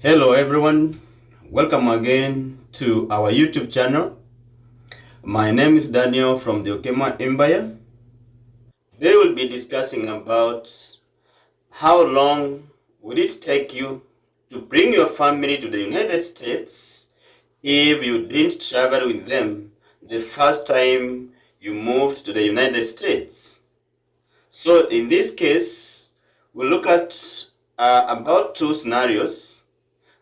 Hello everyone, welcome again to our YouTube channel. My name is Daniel from the Okema Empire. Today we'll be discussing about how long would it take you to bring your family to the United States if you didn't travel with them the first time you moved to the United States. So in this case, we'll look at about two scenarios.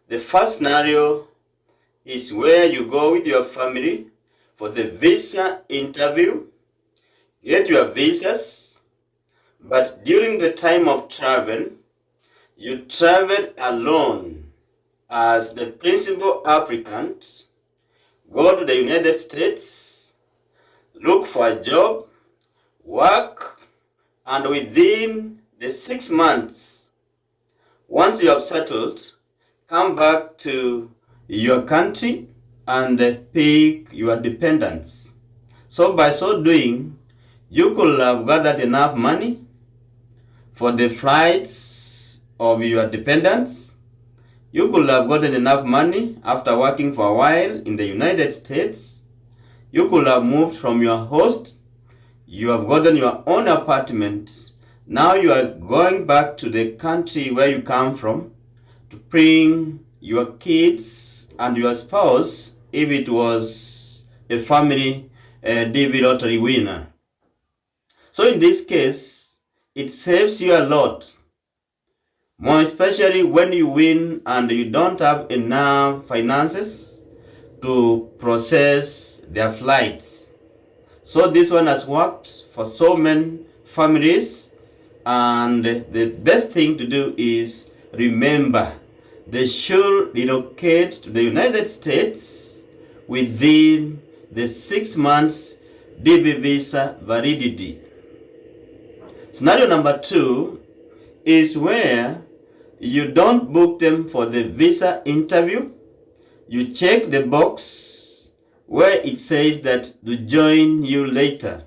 The first scenario is where you go with your family for the visa interview, get your visas, but during the time of travel, you travel alone as the principal applicant, go to the United States, look for a job, work, and within the 6 months, once you have settled, come back to your country and pick your dependents. So by so doing, you could have gathered enough money for the flights of your dependents. You could have gotten enough money after working for a while in the United States. You could have moved from your host. You have gotten your own apartment. Now you are going back to the country where you come from to bring your kids and your spouse if it was a family DV lottery winner. So in this case, it saves you a lot, more especially when you win and you don't have enough finances to process their flights. So this one has worked for so many families, and the best thing to do is remember they should relocate to the United States within the 6 months DV visa validity. Scenario number 2 is where you don't book them for the visa interview. You check the box where it says that to join you later.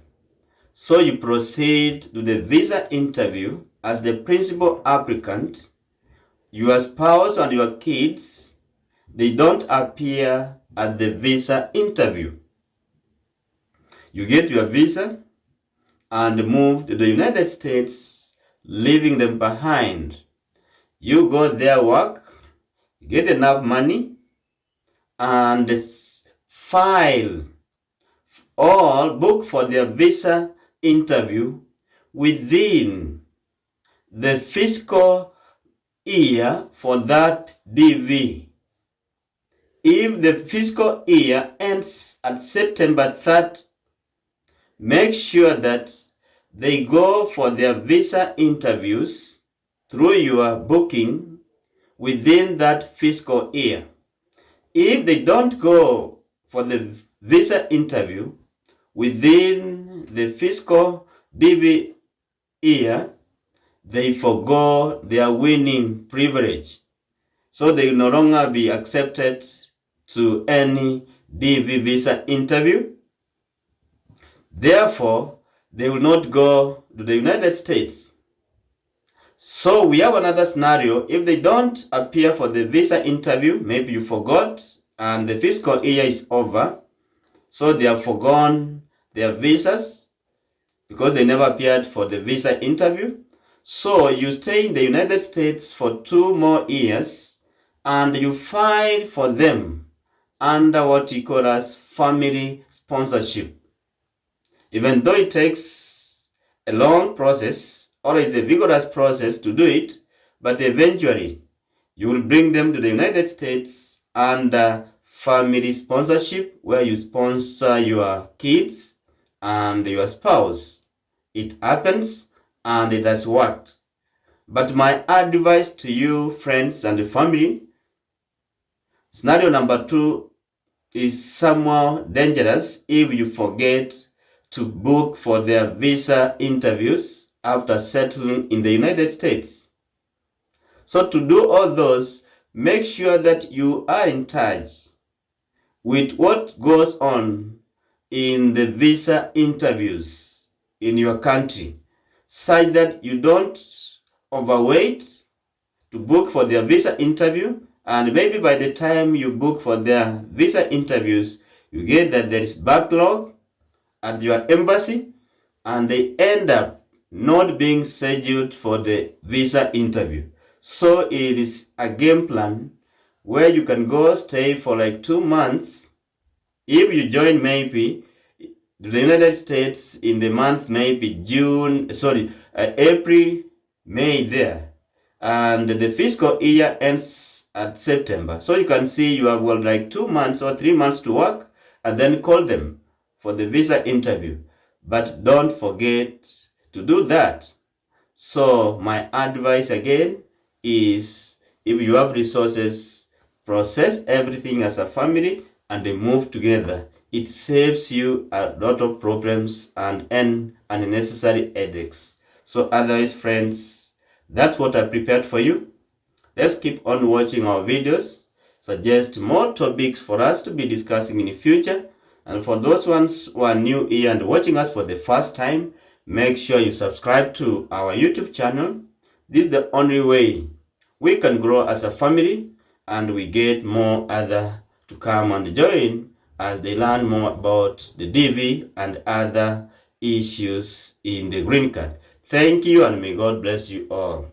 So you proceed to the visa interview as the principal applicant. Your spouse and your kids, they don't appear at the visa interview. You get your visa and move to the United States, leaving them behind. You go there, work, get enough money, and file or book for their visa interview within the fiscal year for that DV. If the fiscal year ends at September 3rd, make sure that they go for their visa interviews through your booking within that fiscal year. If they don't go for the visa interview within the fiscal DV year, they forgo their winning privilege. So they will no longer be accepted to any DV visa interview. Therefore, they will not go to the United States. So we have another scenario. If they don't appear for the visa interview, maybe you forgot and the fiscal year is over, so they have forgone their visas because they never appeared for the visa interview. So you stay in the United States for 2 more years and you file for them under what you call as family sponsorship. Even though it takes a long process or is a vigorous process to do it, but eventually you will bring them to the United States under family sponsorship, where you sponsor your kids and your spouse. It happens and it has worked. But my advice to you, friends and family, scenario number 2 is somewhat dangerous if you forget to book for their visa interviews after settling in the United States. So to do all those, make sure that you are in touch with what goes on in the visa interviews in your country, such that you don't overwait to book for their visa interview And maybe by the time you book for their visa interviews, you get that there is backlog at your embassy, and they end up not being scheduled for the visa interview. So it is a game plan where you can go stay for like 2 months. If you join maybe the United States in the month maybe April, May there, and the fiscal year ends at September. So you can see you have like 2 months or 3 months to work, and then call them for the visa interview. But don't forget to do that. So my advice again is, if you have resources, process everything as a family and they move together. It saves you a lot of problems and unnecessary headaches. So otherwise, friends, that's what I prepared for you. Let's keep on watching our videos. Suggest more topics for us to be discussing in the future. And for those ones who are new here and watching us for the first time, make sure you subscribe to our YouTube channel. This is the only way we can grow as a family, and we get more other to come and join as they learn more about the DV and other issues in the green card. Thank you, and may God bless you all.